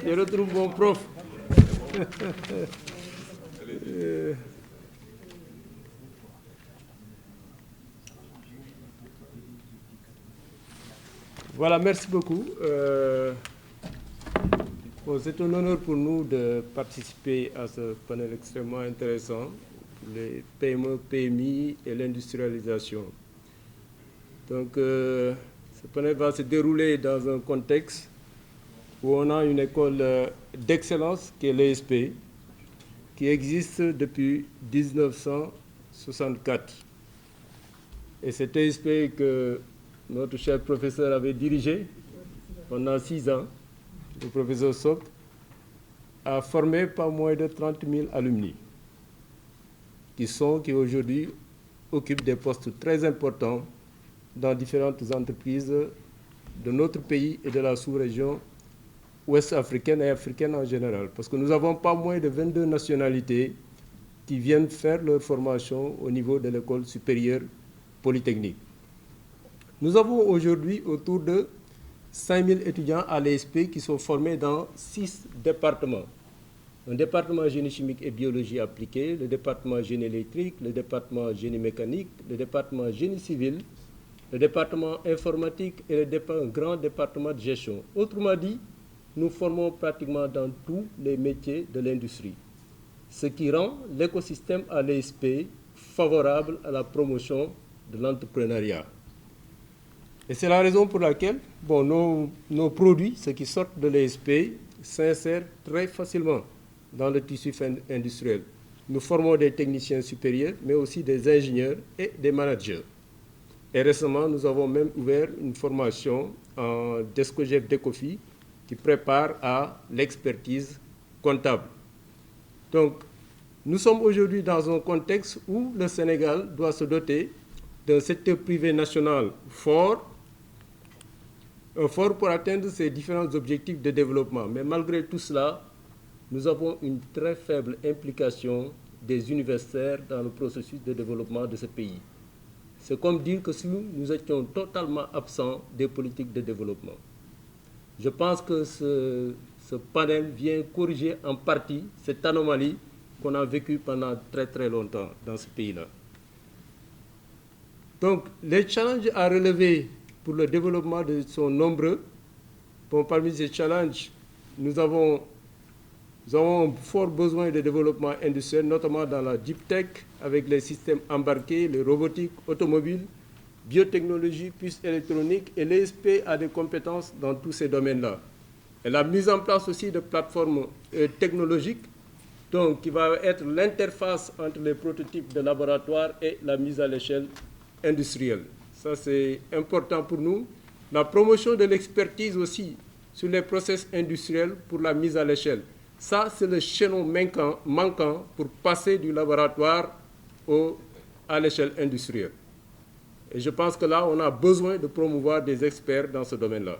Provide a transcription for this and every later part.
Je retrouve mon prof. Voilà, merci beaucoup. Bon, c'est un honneur pour nous de participer à ce panel extrêmement intéressant, les PME, PMI et l'industrialisation. Donc, ce panel va se dérouler dans un contexte où on a une école d'excellence qui est l'ESP, qui existe depuis 1964. Et cet ESP que notre cher professeur avait dirigé pendant 6 ans, le professeur Sock, a formé pas moins de 30 000 alumni qui aujourd'hui occupent des postes très importants dans différentes entreprises de notre pays et de la sous-région ouest-africaine et africaine en général. Parce que nous avons pas moins de 22 nationalités qui viennent faire leur formation au niveau de l'école supérieure polytechnique. Nous avons aujourd'hui autour de 5 000 étudiants à l'ESP qui sont formés dans 6 départements. Un département génie chimique et biologie appliquée, le département génie électrique, le département génie mécanique, le département génie civil, le département informatique et un grand département de gestion. Autrement dit, nous formons pratiquement dans tous les métiers de l'industrie, ce qui rend l'écosystème à l'ESP favorable à la promotion de l'entrepreneuriat. Et c'est la raison pour laquelle nos produits, ceux qui sortent de l'ESP, s'insèrent très facilement dans le tissu industriel. Nous formons des techniciens supérieurs, mais aussi des ingénieurs et des managers. Et récemment, nous avons même ouvert une formation en DESCOGEF DECOFI qui prépare à l'expertise comptable. Donc, nous sommes aujourd'hui dans un contexte où le Sénégal doit se doter d'un secteur privé national fort pour atteindre ses différents objectifs de développement. Mais malgré tout cela, nous avons une très faible implication des universitaires dans le processus de développement de ce pays. C'est comme dire que si nous étions totalement absents des politiques de développement. Je pense que ce panel vient corriger en partie cette anomalie qu'on a vécue pendant très très longtemps dans ce pays-là. Donc, les challenges à relever pour le développement sont nombreux. Bon, parmi ces challenges, nous avons fort besoin de développement industriel, notamment dans la deep tech, avec les systèmes embarqués, les robotiques, automobiles, biotechnologie, puces électroniques, et l'ESP a des compétences dans tous ces domaines-là. Et la mise en place aussi de plateformes technologiques, donc qui va être l'interface entre les prototypes de laboratoire et la mise à l'échelle industrielle. Ça, c'est important pour nous. La promotion de l'expertise aussi sur les process industriels pour la mise à l'échelle. Ça, c'est le chaînon manquant pour passer du laboratoire à l'échelle industrielle. Et je pense que là, on a besoin de promouvoir des experts dans ce domaine-là.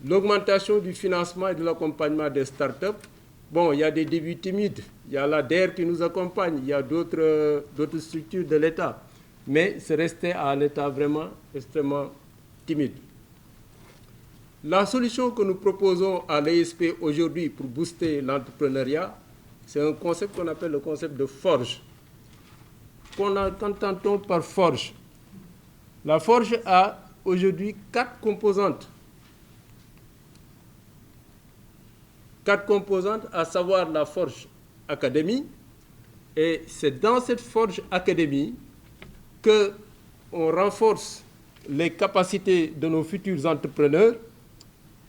L'augmentation du financement et de l'accompagnement des startups. Bon, il y a des débuts timides. Il y a l'ADER qui nous accompagne. Il y a d'autres structures de l'État. Mais c'est resté à l'état vraiment extrêmement timide. La solution que nous proposons à l'ESP aujourd'hui pour booster l'entrepreneuriat, c'est un concept qu'on appelle le concept de forge. Qu'entend-on par forge? La forge a aujourd'hui 4 composantes. 4 composantes, à savoir la Forge Academy. Et c'est dans cette Forge Academy qu'on renforce les capacités de nos futurs entrepreneurs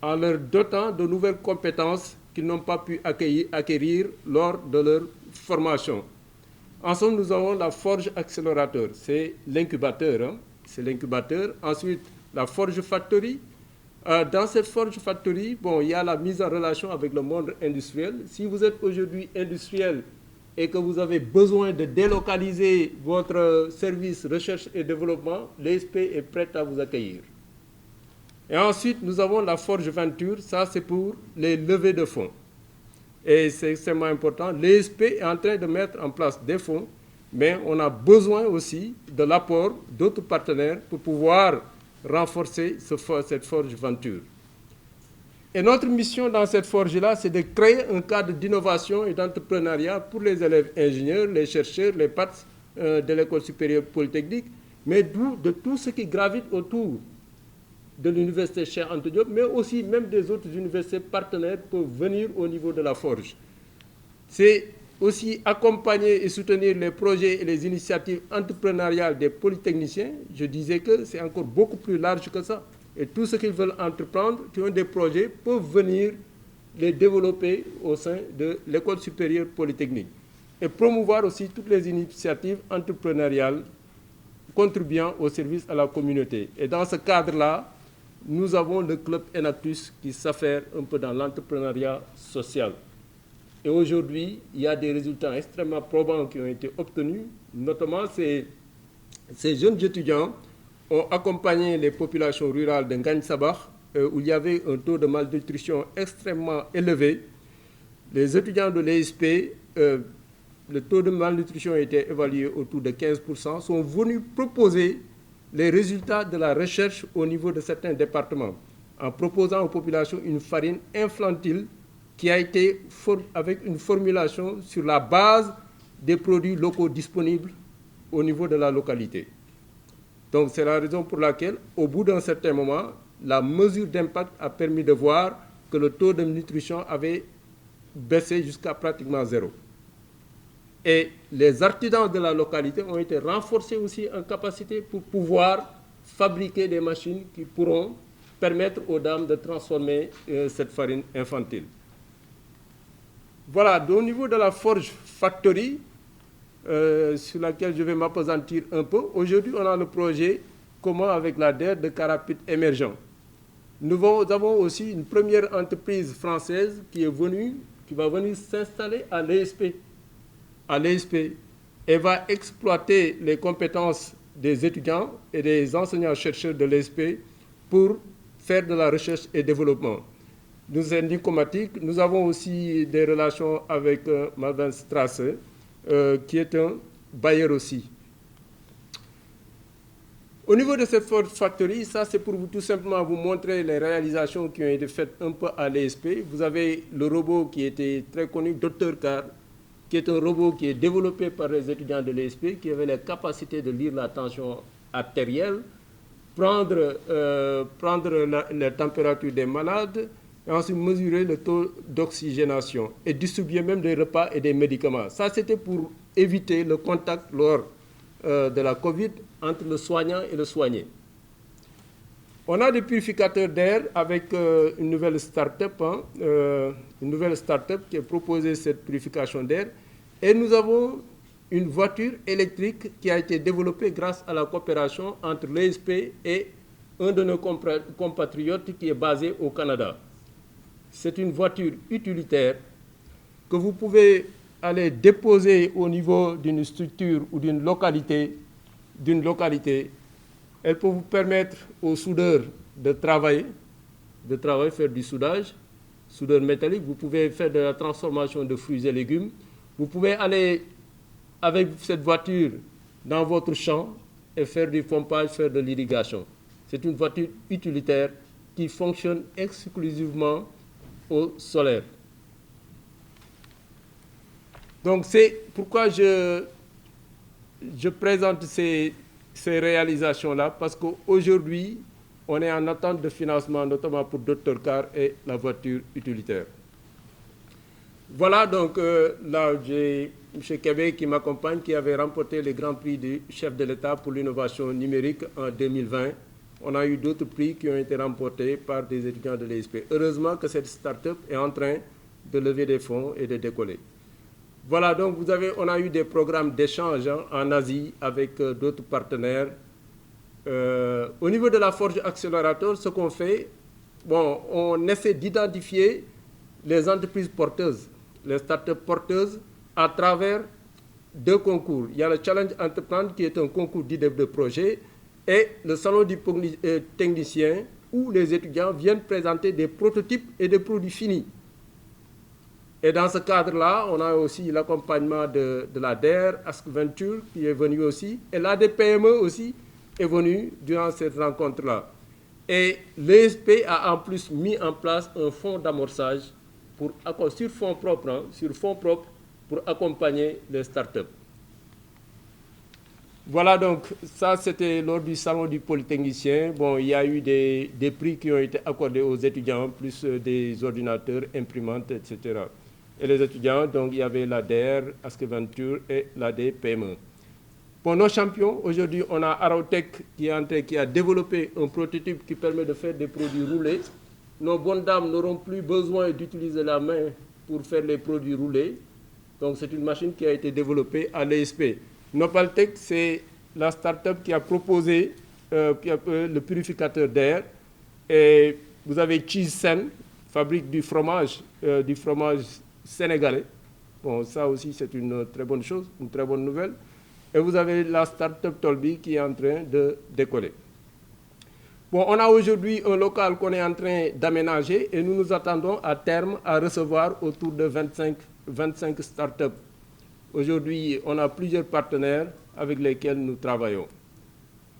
en leur dotant de nouvelles compétences qu'ils n'ont pas pu acquérir lors de leur formation. Ensemble, nous avons la Forge Accélérateur, c'est l'incubateur. C'est l'incubateur. Ensuite, la Forge Factory. Dans cette Forge Factory, il y a la mise en relation avec le monde industriel. Si vous êtes aujourd'hui industriel et que vous avez besoin de délocaliser votre service recherche et développement, l'ESP est prête à vous accueillir. Et ensuite, nous avons la Forge Venture, ça c'est pour les levées de fonds. Et c'est extrêmement important. L'ESP est en train de mettre en place des fonds, mais on a besoin aussi de l'apport d'autres partenaires pour pouvoir renforcer cette Forge Venture. Et notre mission dans cette forge-là, c'est de créer un cadre d'innovation et d'entrepreneuriat pour les élèves ingénieurs, les chercheurs, les PATS de l'École supérieure polytechnique, mais de tout ce qui gravite autour de l'université Cheikh Anta Diop, mais aussi même des autres universités partenaires peuvent venir au niveau de la forge. C'est aussi accompagner et soutenir les projets et les initiatives entrepreneuriales des polytechniciens. Je disais que c'est encore beaucoup plus large que ça. Et tout ce qu'ils veulent entreprendre, qui ont des projets, peuvent venir les développer au sein de l'École supérieure polytechnique. Et promouvoir aussi toutes les initiatives entrepreneuriales contribuant au service à la communauté. Et dans ce cadre-là, nous avons le club Enactus qui s'affaire un peu dans l'entrepreneuriat social. Et aujourd'hui, il y a des résultats extrêmement probants qui ont été obtenus. Notamment, ces jeunes étudiants ont accompagné les populations rurales de Ngagne Sabakh, où il y avait un taux de malnutrition extrêmement élevé. Les étudiants de l'ESP, le taux de malnutrition a été évalué autour de 15%, sont venus proposer les résultats de la recherche au niveau de certains départements, en proposant aux populations une farine infantile qui a été avec une formulation sur la base des produits locaux disponibles au niveau de la localité. Donc c'est la raison pour laquelle, au bout d'un certain moment, la mesure d'impact a permis de voir que le taux de nutrition avait baissé jusqu'à pratiquement zéro. Et les artisans de la localité ont été renforcés aussi en capacité pour pouvoir fabriquer des machines qui pourront permettre aux dames de transformer cette farine infantile. Voilà, au niveau de la Forge Factory, sur laquelle je vais m'appesantir un peu. Aujourd'hui, on a le projet commun avec la DER de Carapit émergent. Nous avons aussi une première entreprise française qui va venir s'installer à l'ESP et va exploiter les compétences des étudiants et des enseignants-chercheurs de l'ESP pour faire de la recherche et développement. Nous indicomatique, nous avons aussi des relations avec Malvin Strasse, qui est un bailleur aussi. Au niveau de cette Ford Factory, ça c'est pour vous tout simplement vous montrer les réalisations qui ont été faites un peu à l'ESP. Vous avez le robot qui était très connu, Dr Car, qui est un robot qui est développé par les étudiants de l'ESP, qui avait la capacité de lire la tension artérielle, prendre la température des malades, et ensuite mesurer le taux d'oxygénation et distribuer même des repas et des médicaments. Ça, c'était pour éviter le contact lors de la COVID entre le soignant et le soigné. On a des purificateurs d'air avec une nouvelle start-up qui a proposé cette purification d'air. Et nous avons une voiture électrique qui a été développée grâce à la coopération entre l'ESP et un de nos compatriotes qui est basé au Canada. C'est une voiture utilitaire que vous pouvez aller déposer au niveau d'une structure ou d'une localité. Elle peut vous permettre aux soudeurs de travailler, faire du soudage, soudeur métallique. Vous pouvez faire de la transformation de fruits et légumes. Vous pouvez aller avec cette voiture dans votre champ et faire du pompage, faire de l'irrigation. C'est une voiture utilitaire qui fonctionne exclusivement au solaire. Donc c'est pourquoi je présente ces réalisations-là, parce qu'aujourd'hui, on est en attente de financement, notamment pour Dr Car et la voiture utilitaire. Voilà, donc là, j'ai M. Kébé qui m'accompagne, qui avait remporté le Grand Prix du chef de l'État pour l'innovation numérique en 2020. On a eu d'autres prix qui ont été remportés par des étudiants de l'ESP. Heureusement que cette start-up est en train de lever des fonds et de décoller. Voilà, donc on a eu des programmes d'échange en Asie avec d'autres partenaires. Au niveau de la Forge Accélérateur, ce qu'on fait, on essaie d'identifier les entreprises porteuses, les start-up porteuses, à travers deux concours. Il y a le Challenge Entreprendre qui est un concours d'idées de projet et le salon du technicien où les étudiants viennent présenter des prototypes et des produits finis. Et dans ce cadre-là, on a aussi l'accompagnement de la DER, Ask Venture, qui est venu aussi, et l'ADPME aussi est venu durant cette rencontre-là. Et l'ESP a en plus mis en place un fonds d'amorçage sur fonds propres, pour accompagner les startups. Voilà, donc ça c'était lors du salon du Polytechnicien. Bon, il y a eu des prix qui ont été accordés aux étudiants, plus des ordinateurs, imprimantes, etc. Et les étudiants, donc il y avait l'ADER, Askeventure et l'ADPME. Pour nos champions, aujourd'hui on a Arotech qui a développé un prototype qui permet de faire des produits roulés. Nos bonnes dames n'auront plus besoin d'utiliser la main pour faire les produits roulés. Donc c'est une machine qui a été développée à l'ESP. Nopaltech, c'est la start-up qui a proposé le purificateur d'air. Et vous avez Cheese-Sen, fabrique du fromage sénégalais. Bon, ça aussi c'est une très bonne chose, une très bonne nouvelle. Et vous avez la start-up Tolby qui est en train de décoller. Bon, on a aujourd'hui un local qu'on est en train d'aménager et nous nous attendons à terme à recevoir autour de 25 start-up. Aujourd'hui, on a plusieurs partenaires avec lesquels nous travaillons.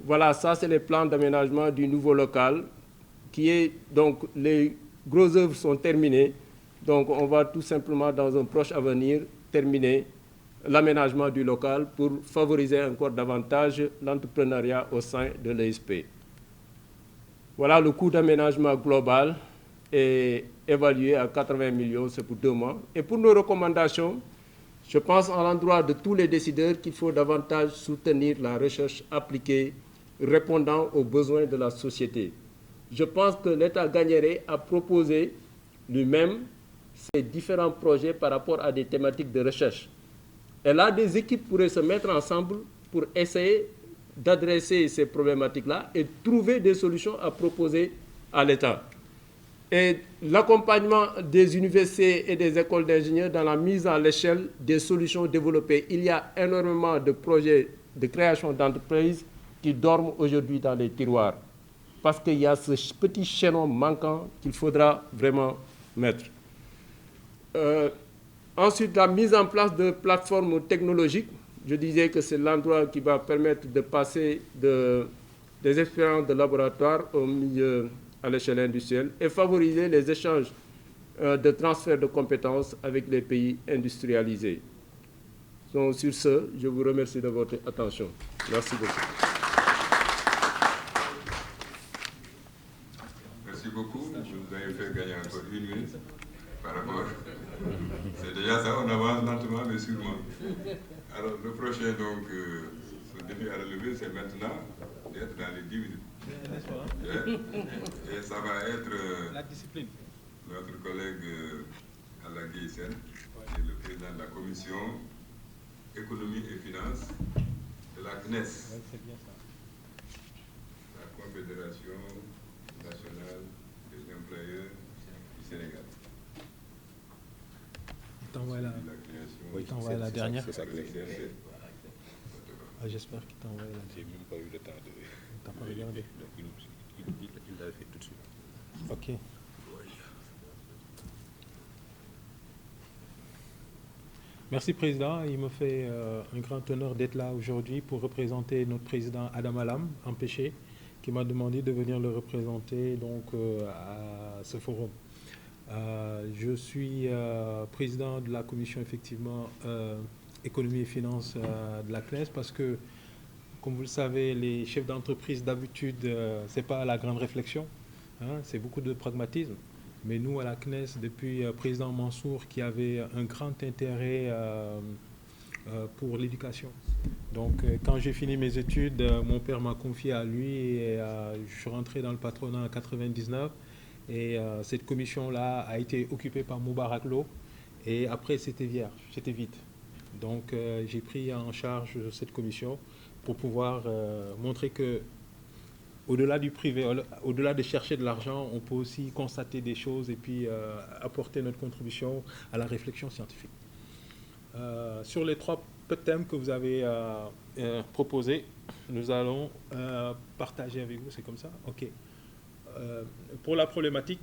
Voilà, ça c'est les plans d'aménagement du nouveau local donc les grosses œuvres sont terminées. Donc on va tout simplement dans un proche avenir terminer l'aménagement du local pour favoriser encore davantage l'entrepreneuriat au sein de l'ESP. Voilà, le coût d'aménagement global est évalué à 80 millions, c'est pour 2 mois. Et pour nos recommandations, je pense à l'endroit de tous les décideurs qu'il faut davantage soutenir la recherche appliquée répondant aux besoins de la société. Je pense que l'État gagnerait à proposer lui-même ses différents projets par rapport à des thématiques de recherche. Et là, des équipes pourraient se mettre ensemble pour essayer d'adresser ces problématiques-là et trouver des solutions à proposer à l'État. Et l'accompagnement des universités et des écoles d'ingénieurs dans la mise à l'échelle des solutions développées. Il y a énormément de projets de création d'entreprises qui dorment aujourd'hui dans les tiroirs parce qu'il y a ce petit chaînon manquant qu'il faudra vraiment mettre. Ensuite, la mise en place de plateformes technologiques. Je disais que c'est l'endroit qui va permettre de passer des expériences de laboratoire au milieu à l'échelle industrielle et favoriser les échanges de transfert de compétences avec les pays industrialisés. Donc, sur ce, je vous remercie de votre attention. Merci beaucoup. Merci beaucoup. Vous nous avez fait gagner encore 1 minute par rapport. C'est déjà ça, on avance lentement mais sûrement. Alors, le prochain, donc, ce défi à relever, c'est maintenant d'être dans les 10 minutes. Et ça va être la discipline. Notre collègue Alain Guissen, qui est le président de la commission économie et finances de la CNES, C'est bien ça. la Confédération nationale des employeurs du Sénégal. Il t'envoie la dernière. C'est sa clé. Ah, j'espère qu'il t'envoie la J'ai même pas eu le temps de... T'as pas regardé? Donc il l'a fait tout de suite. Ok. Merci Président, il me fait un grand honneur d'être là aujourd'hui pour représenter notre président Adam Alam, empêché, qui m'a demandé de venir le représenter donc, à ce forum. Je suis président de la commission effectivement économie et finances de la CNES parce que, comme vous le savez, les chefs d'entreprise d'habitude, ce n'est pas la grande réflexion, hein, c'est beaucoup de pragmatisme. Mais nous, à la CNES, depuis président Mansour, qui avait un grand intérêt pour l'éducation. Donc, quand j'ai fini mes études, mon père m'a confié à lui et je suis rentré dans le patronat en 1999. Et cette commission-là a été occupée par Moubarak Lo. Et après, c'était vide. Donc, j'ai pris en charge cette commission pour pouvoir montrer que au-delà du privé, au-delà de chercher de l'argent, on peut aussi constater des choses et puis apporter notre contribution à la réflexion scientifique. Sur les 3 thèmes que vous avez proposés, nous allons partager avec vous, c'est comme ça? Ok. Pour la problématique,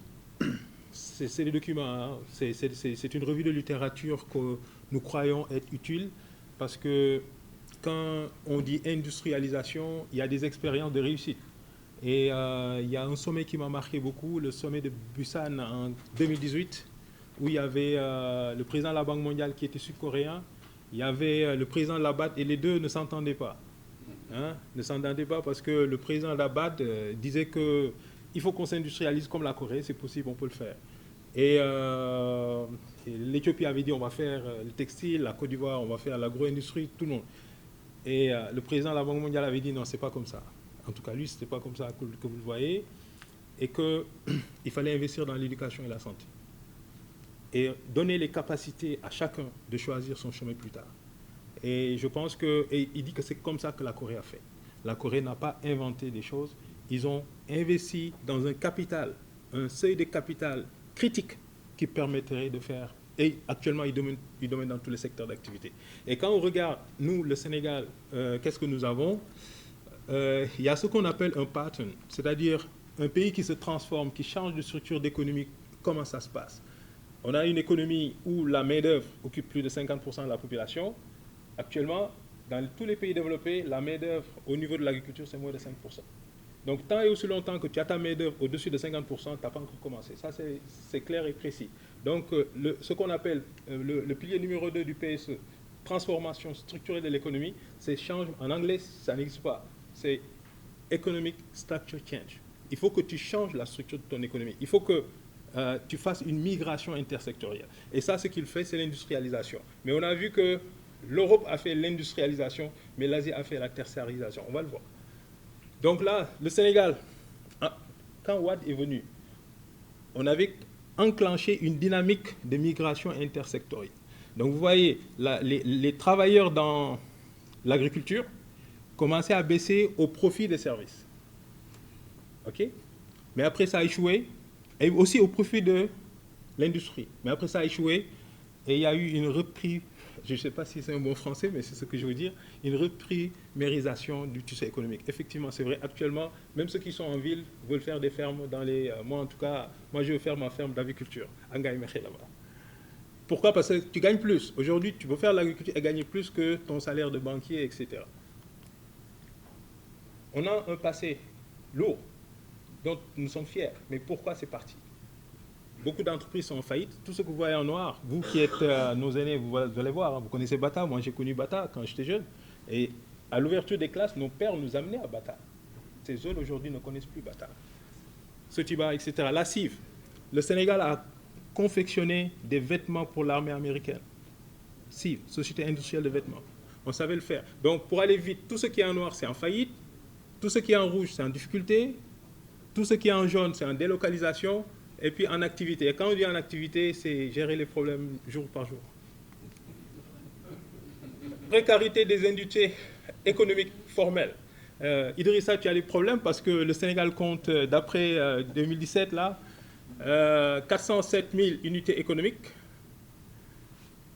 c'est les documents, hein. C'est une revue de littérature que nous croyons être utile parce que quand on dit industrialisation, il y a des expériences de réussite. Et il y a un sommet qui m'a marqué beaucoup, le sommet de Busan en 2018, où il y avait le président de la Banque mondiale qui était sud-coréen, il y avait le président de la BAD, et les deux ne s'entendaient pas. Ne s'entendaient pas parce que le président de la BAD disait qu'il faut qu'on s'industrialise comme la Corée, c'est possible, on peut le faire. Et l'Éthiopie avait dit on va faire le textile, la Côte d'Ivoire, on va faire l'agro-industrie, tout le monde. Et le président de la Banque mondiale avait dit non, c'est pas comme ça. En tout cas, lui, c'était pas comme ça que vous le voyez. Et qu'il fallait investir dans l'éducation et la santé. Et donner les capacités à chacun de choisir son chemin plus tard. Et je pense il dit que c'est comme ça que la Corée a fait. La Corée n'a pas inventé des choses. Ils ont investi dans un capital, un seuil de capital critique qui permettrait de faire. Et actuellement, ils dominent dans tous les secteurs d'activité. Et quand on regarde, nous, le Sénégal, qu'est-ce que nous avons? Il y a ce qu'on appelle un pattern, c'est-à-dire un pays qui se transforme, qui change de structure d'économie. Comment ça se passe? On a une économie où la main-d'œuvre occupe plus de 50% de la population. Actuellement, dans tous les pays développés, la main-d'œuvre au niveau de l'agriculture, c'est moins de 5%. Donc, tant et aussi longtemps que tu as ta main-d'œuvre au-dessus de 50%, tu n'as pas encore commencé. Ça, c'est clair et précis. Donc, ce qu'on appelle le pilier numéro 2 du PSE, transformation structurelle de l'économie, c'est change. En anglais, ça n'existe pas. C'est Economic Structure Change. Il faut que tu changes la structure de ton économie. Il faut que tu fasses une migration intersectorielle. Et ça, ce qu'il fait, c'est l'industrialisation. Mais on a vu que l'Europe a fait l'industrialisation, mais l'Asie a fait la tertiarisation. On va le voir. Donc là, le Sénégal, quand Wade est venu, on avait enclenché une dynamique de migration intersectorielle. Donc vous voyez, les travailleurs dans l'agriculture commençaient à baisser au profit des services. OK? Mais après, ça a échoué, et aussi au profit de l'industrie. Mais après, ça a échoué, et il y a eu une reprise, je ne sais pas si c'est un bon français, mais c'est ce que je veux dire, une reprimérisation du tissu économique. Effectivement, c'est vrai, actuellement, même ceux qui sont en ville veulent faire des fermes dans les... moi, en tout cas, moi, je veux faire ma ferme d'agriculture, à Ngaïmeché, là-bas. Pourquoi? Parce que tu gagnes plus. Aujourd'hui, tu peux faire l'agriculture et gagner plus que ton salaire de banquier, etc. On a un passé lourd, dont nous sommes fiers. Mais pourquoi c'est parti? Beaucoup d'entreprises sont en faillite. Tout ce que vous voyez en noir, vous qui êtes nos aînés, vous allez voir, hein, vous connaissez Bata. Moi, j'ai connu Bata quand j'étais jeune. Et à l'ouverture des classes, nos pères nous amenaient à Bata. Ces jeunes aujourd'hui ne connaissent plus Bata. Sotiba, etc. La CIV. Le Sénégal a confectionné des vêtements pour l'armée américaine. CIV, Société industrielle de vêtements. On savait le faire. Donc, pour aller vite, tout ce qui est en noir, c'est en faillite. Tout ce qui est en rouge, c'est en difficulté. Tout ce qui est en jaune, c'est en délocalisation. Et puis en activité. Et quand on dit en activité, c'est gérer les problèmes jour par jour. Précarité des industries économiques formelles. Idrissa, tu as des problèmes parce que le Sénégal compte, d'après 2017, là, 407 000 unités économiques,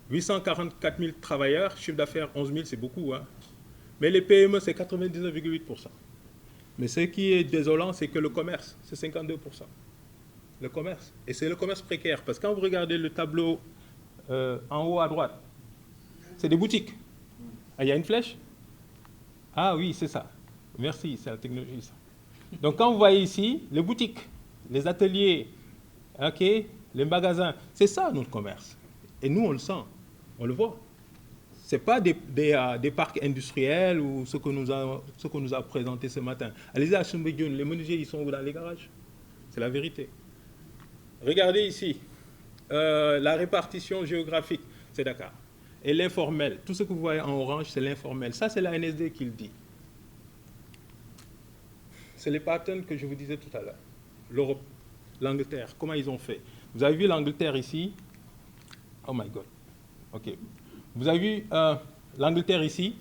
844 000 travailleurs, chiffre d'affaires 11 000, c'est beaucoup. Hein. Mais les PME, c'est 99,8%. Mais ce qui est désolant, c'est que le commerce, c'est 52%. Le commerce. Et c'est le commerce précaire. Parce que quand vous regardez le tableau en haut à droite, c'est des boutiques. Ah, il y a une flèche? Ah oui, c'est ça. Merci, c'est la technologie, ça. Donc quand vous voyez ici, les boutiques, les ateliers, okay, les magasins, c'est ça notre commerce. Et nous, on le sent, on le voit. Ce n'est pas des parcs industriels ou ce qu'on nous a présenté ce matin. Allez-y à Soumbédioune, les menuisiers, ils sont dans les garages. C'est la vérité. Regardez ici, la répartition géographique, c'est Dakar. Et l'informel, tout ce que vous voyez en orange, c'est l'informel. Ça, c'est la NSD qui le dit. C'est les patterns que je vous disais tout à l'heure. L'Europe, l'Angleterre, comment ils ont fait? Vous avez vu l'Angleterre ici? Oh my God. OK. Vous avez vu l'Angleterre ici?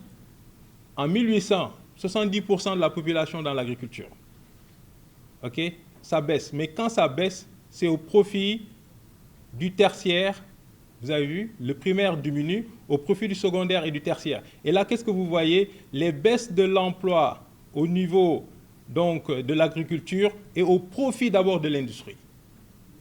En 1800, 70% de la population dans l'agriculture. OK? Ça baisse. Mais quand ça baisse, c'est au profit du tertiaire. Vous avez vu, le primaire diminue au profit du secondaire et du tertiaire. Et là, qu'est-ce que vous voyez? Les baisses de l'emploi au niveau donc, de l'agriculture et au profit d'abord de l'industrie.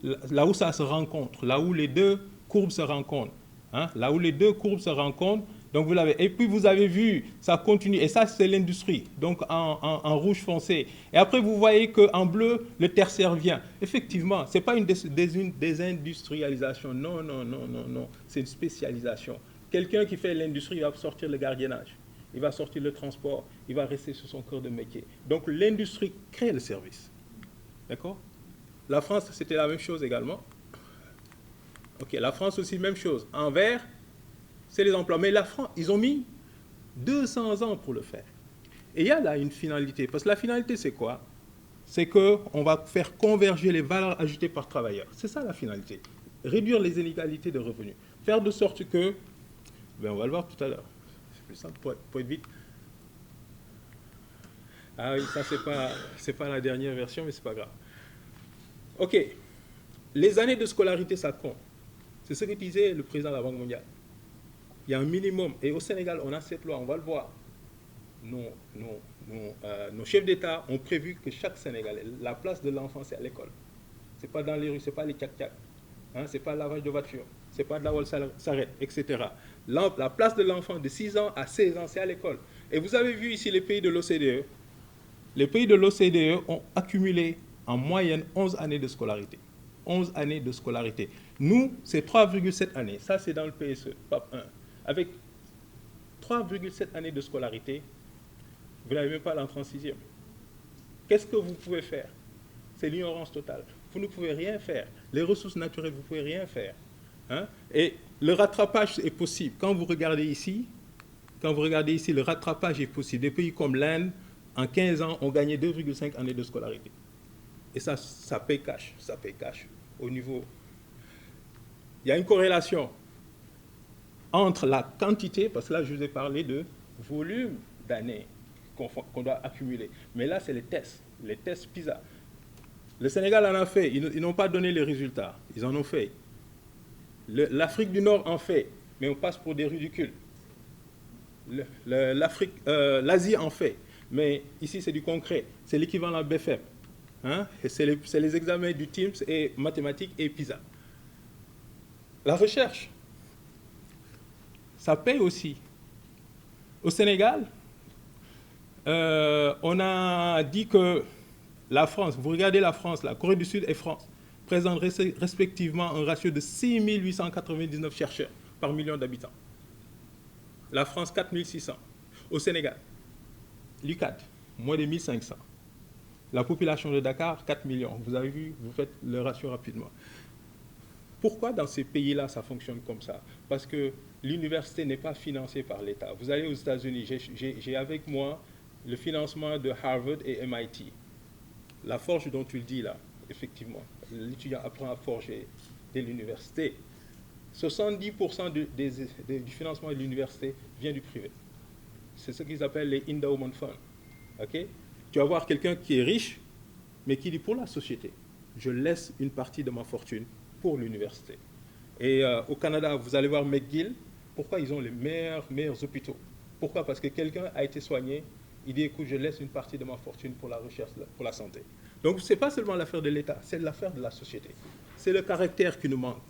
Là où ça se rencontre, là où les deux courbes se rencontrent. Hein, là où les deux courbes se rencontrent, Donc vous l'avez. Et puis vous avez vu, ça continue. Et ça, c'est l'industrie. Donc en rouge foncé. Et après, vous voyez qu'en bleu, le tertiaire vient. Effectivement, ce n'est pas une désindustrialisation. Non, non, non, non, non. C'est une spécialisation. Quelqu'un qui fait l'industrie, il va sortir le gardiennage. Il va sortir le transport. Il va rester sur son cœur de métier. Donc l'industrie crée le service. D'accord? La France, c'était la même chose également. Ok, la France aussi, même chose. En vert, c'est les emplois. Mais la France, ils ont mis 200 ans pour le faire. Et il y a là une finalité. Parce que la finalité, c'est quoi? C'est qu'on va faire converger les valeurs ajoutées par travailleur. C'est ça la finalité. Réduire les inégalités de revenus. Faire de sorte que, ben on va le voir tout à l'heure. C'est plus simple pour être vite. Ah oui, ça, c'est pas la dernière version, mais c'est pas grave. OK. Les années de scolarité, ça compte. C'est ce que disait le président de la Banque mondiale. Il y a un minimum. Et au Sénégal, on a cette loi, on va le voir. Nos chefs d'État ont prévu que chaque Sénégalais, la place de l'enfant, c'est à l'école. Ce n'est pas dans les rues, ce n'est pas les tchac-tchac. Hein, ce n'est pas le lavage de voiture, ce n'est pas de la wall s'arrête, etc. La place de l'enfant de 6 ans à 16 ans, c'est à l'école. Et vous avez vu ici les pays de l'OCDE. Les pays de l'OCDE ont accumulé en moyenne 11 années de scolarité. 11 années de scolarité. Nous, c'est 3,7 années. Ça, c'est dans le PSE, PAP 1. Avec 3,7 années de scolarité, vous n'avez même pas l'entrée en sixième. Qu'est-ce que vous pouvez faire? C'est l'ignorance totale. Vous ne pouvez rien faire. Les ressources naturelles, vous ne pouvez rien faire. Hein? Et le rattrapage est possible. Quand vous regardez ici, le rattrapage est possible. Des pays comme l'Inde, en 15 ans, ont gagné 2,5 années de scolarité. Et ça paye cash. Ça paye cash au niveau. Il y a une corrélation entre la quantité, parce que là, je vous ai parlé de volume d'années qu'on doit accumuler. Mais là, c'est les tests PISA. Le Sénégal en a fait. Ils n'ont pas donné les résultats. Ils en ont fait. L'Afrique du Nord en fait. Mais on passe pour des ridicules. L'Asie en fait. Mais ici, c'est du concret. C'est l'équivalent à BFM. Hein? C'est les examens du TIMSS et mathématiques et PISA. La recherche, ça paye aussi. Au Sénégal, on a dit que la France, vous regardez la France, la Corée du Sud et France, présentent respectivement un ratio de 6 899 chercheurs par million d'habitants. La France, 4 600. Au Sénégal, l'UCAD, moins de 1500. La population de Dakar, 4 millions. Vous avez vu, vous faites le ratio rapidement. Pourquoi dans ces pays-là, ça fonctionne comme ça? Parce que l'université n'est pas financée par l'État. Vous allez aux États-Unis, j'ai avec moi le financement de Harvard et MIT. La forge dont tu le dis là, effectivement, l'étudiant apprend à forger dès l'université. 70% du financement de l'université vient du privé. C'est ce qu'ils appellent les endowment funds. Okay? Tu vas voir quelqu'un qui est riche, mais qui dit pour la société, je laisse une partie de ma fortune pour l'université. Et au Canada, vous allez voir McGill, pourquoi ils ont les meilleurs hôpitaux? Pourquoi? Parce que quelqu'un a été soigné, il dit, écoute, je laisse une partie de ma fortune pour la recherche, pour la santé. Donc, ce n'est pas seulement l'affaire de l'État, c'est l'affaire de la société. C'est le caractère qui nous manque.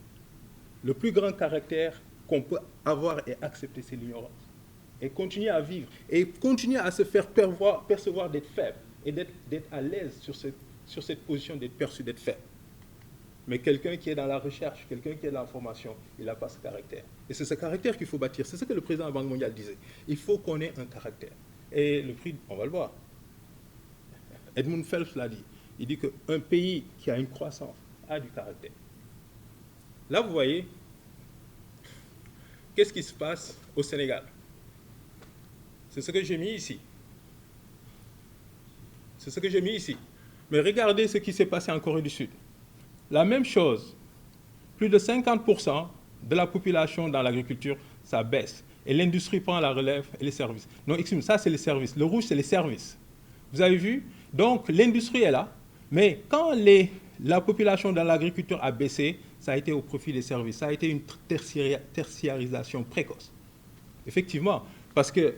Le plus grand caractère qu'on peut avoir et accepter, c'est l'ignorance. Et continuer à vivre, et continuer à se faire percevoir d'être faible, et d'être à l'aise sur cette position d'être perçu d'être faible. Mais quelqu'un qui est dans la recherche, quelqu'un qui est dans la formation, il n'a pas ce caractère. Et c'est ce caractère qu'il faut bâtir. C'est ce que le président de la Banque mondiale disait. Il faut qu'on ait un caractère. Et le prix, on va le voir. Edmund Phelps l'a dit. Il dit qu'un pays qui a une croissance a du caractère. Là, vous voyez, qu'est-ce qui se passe au Sénégal? C'est ce que j'ai mis ici. C'est ce que j'ai mis ici. Mais regardez ce qui s'est passé en Corée du Sud. La même chose, plus de 50% de la population dans l'agriculture, ça baisse. Et l'industrie prend la relève et les services. Non, excusez-moi, ça c'est les services. Le rouge, c'est les services. Vous avez vu? Donc, l'industrie est là. Mais quand la population dans l'agriculture a baissé, ça a été au profit des services. Ça a été une tertiarisation précoce. Effectivement, parce que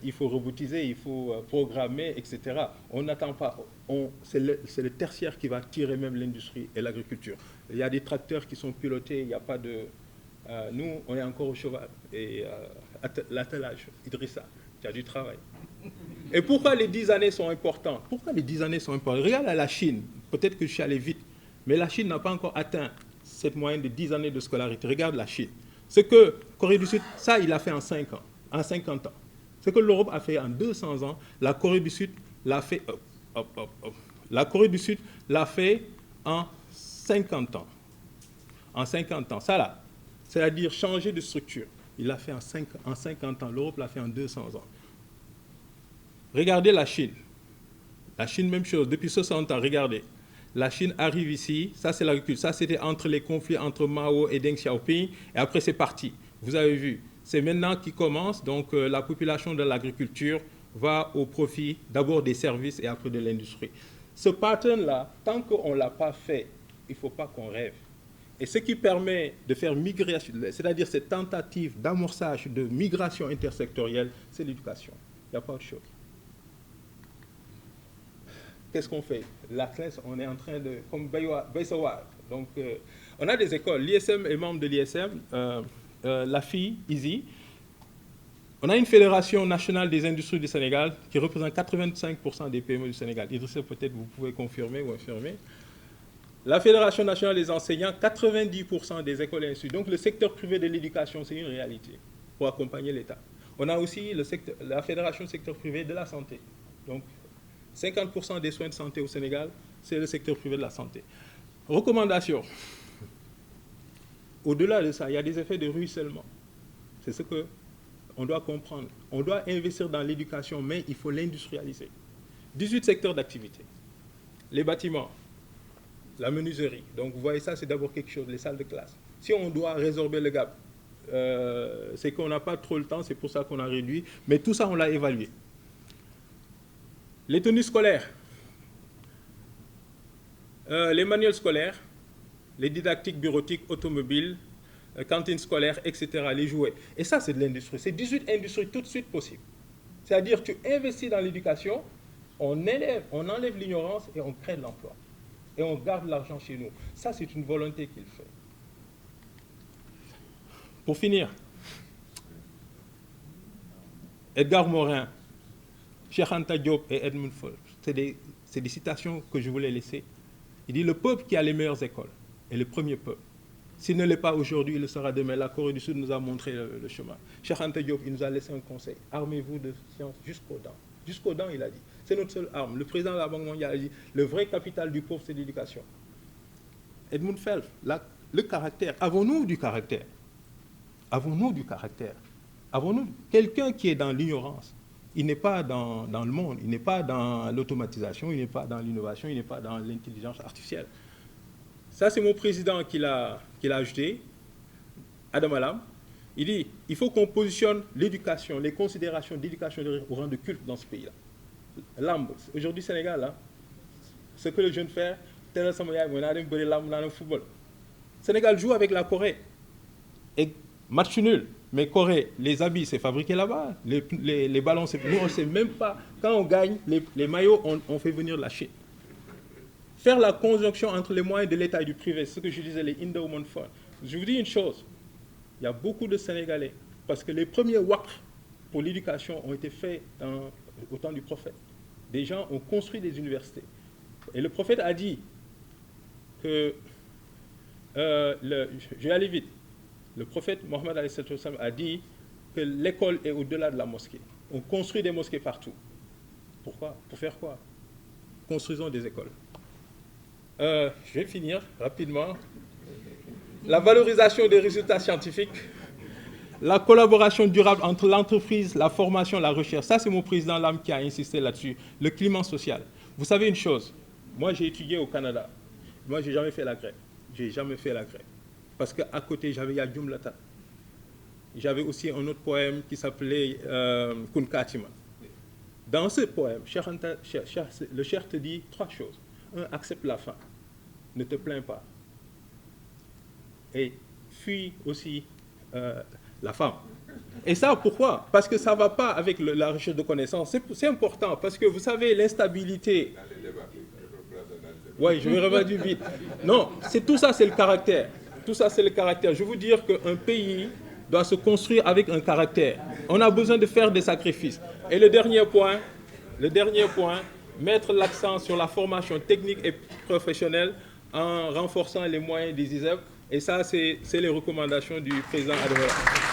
il faut robotiser, il faut programmer, etc. On n'attend pas. C'est le tertiaire qui va tirer même l'industrie et l'agriculture. Il y a des tracteurs qui sont pilotés, il n'y a pas de... nous, on est encore au cheval. Et l'attelage, Idrissa, tu as du travail. Et pourquoi les 10 années sont importantes? Pourquoi les 10 années sont importantes? Regarde à la Chine, peut-être que je suis allé vite, mais la Chine n'a pas encore atteint cette moyenne de 10 années de scolarité. Regarde la Chine. Ce que Corée du Sud, ça, il a fait en 5 ans, en 50 ans. Ce que l'Europe a fait en 200 ans, la Corée du Sud l'a fait, la Corée du Sud l'a fait en 50 ans. En 50 ans, ça là, c'est-à-dire changer de structure. Il l'a fait en 50 ans, l'Europe l'a fait en 200 ans. Regardez la Chine. La Chine, même chose, depuis 60 ans, regardez. La Chine arrive ici, ça c'est l'agriculture, ça c'était entre les conflits entre Mao et Deng Xiaoping, et après c'est parti. Vous avez vu, c'est maintenant qui commence, donc la population de l'agriculture va au profit d'abord des services et après de l'industrie. Ce pattern-là, tant qu'on ne l'a pas fait, il ne faut pas qu'on rêve. Et ce qui permet de faire migration, c'est-à-dire cette tentative d'amorçage de migration intersectorielle, c'est l'éducation. Il n'y a pas autre chose. Qu'est-ce qu'on fait? La classe, on est en train de, comme Baïsawa, donc on a des écoles. L'ISM est membre de l'ISM, la fille, Izzy. On a une fédération nationale des industries du Sénégal qui représente 85% des PME du Sénégal. Idrissa, peut-être vous pouvez confirmer ou affirmer. La Fédération nationale des enseignants, 90% des écoles et instituts. Donc le secteur privé de l'éducation, c'est une réalité pour accompagner l'État. On a aussi la Fédération secteur privé de la santé. Donc 50% des soins de santé au Sénégal, c'est le secteur privé de la santé. Recommandation. Au-delà de ça, il y a des effets de ruissellement. C'est ce qu'on doit comprendre. On doit investir dans l'éducation, mais il faut l'industrialiser. 18 secteurs d'activité. Les bâtiments, la menuiserie. Donc vous voyez ça, c'est d'abord quelque chose, les salles de classe. Si on doit résorber le gap, c'est qu'on n'a pas trop le temps, c'est pour ça qu'on a réduit. Mais tout ça, on l'a évalué. Les tenues scolaires, les manuels scolaires, les didactiques bureautiques, automobiles, cantines scolaires, etc., les jouets. Et ça, c'est de l'industrie. C'est 18 industries tout de suite possibles. C'est-à-dire, tu investis dans l'éducation, on enlève l'ignorance et on crée de l'emploi. Et on garde l'argent chez nous. Ça, c'est une volonté qu'il fait. Pour finir, Edgar Morin, Cheikh Anta Diop et Edmund Fall, c'est des citations que je voulais laisser. Il dit, le peuple qui a les meilleures écoles est le premier peuple. S'il ne l'est pas aujourd'hui, il le sera demain. La Corée du Sud nous a montré le chemin. Cheikh Anta Diop, il nous a laissé un conseil. Armez-vous de science jusqu'aux dents. Jusqu'aux dents, il a dit. C'est notre seule arme. Le président de la Banque mondiale a dit, le vrai capital du pauvre, c'est l'éducation. Edmund Fall, le caractère. Avons-nous du caractère? Avons-nous du caractère? Avons-nous quelqu'un qui est dans l'ignorance? Il n'est pas dans le monde, il n'est pas dans l'automatisation, il n'est pas dans l'innovation, il n'est pas dans l'intelligence artificielle. Ça, c'est mon président qui l'a ajouté, Adam Alam. Il dit, il faut qu'on positionne l'éducation, les considérations d'éducation au rang de culte dans ce pays-là. Lamb, aujourd'hui Sénégal, là, ce que les jeunes font, football. Sénégal joue avec la Corée. Et match nul. Mais Corée, les habits, c'est fabriqué là-bas. Les ballons, nous, on ne sait même pas. Quand on gagne, les maillots, on fait venir de la Chine. Faire la conjonction entre les moyens de l'État et du privé, ce que je disais, les endowment funds. Je vous dis une chose, il y a beaucoup de Sénégalais, parce que les premiers WACF pour l'éducation ont été faits au temps du prophète. Des gens ont construit des universités. Et le prophète a dit que, je vais aller vite, le prophète Mohammed a dit que l'école est au-delà de la mosquée. On construit des mosquées partout. Pourquoi? Pour faire quoi? Construisons des écoles. Je vais finir rapidement. La valorisation des résultats scientifiques, la collaboration durable entre l'entreprise, la formation, la recherche. Ça, c'est mon président Lam qui a insisté là-dessus. Le climat social. Vous savez une chose, moi j'ai étudié au Canada. Moi, je n'ai jamais fait la grève. J'ai jamais fait la grève. Parce qu'à côté, j'avais Yadjoum Lata. J'avais aussi un autre poème qui s'appelait Kunkatima. Dans ce poème, le Cheikh te dit 3 choses. 1, accepte la faim. Ne te plains pas. Et fuis aussi la femme. Et ça, pourquoi? Parce que ça ne va pas avec la recherche de connaissances. C'est important, parce que vous savez, l'instabilité... Oui, je vais revenir vite. Non, tout ça, c'est le caractère. Tout ça, c'est le caractère. Je veux dire qu'un pays doit se construire avec un caractère. On a besoin de faire des sacrifices. Et le dernier point, mettre l'accent sur la formation technique et professionnelle en renforçant les moyens des ISEP. Et ça, c'est les recommandations du président Adama.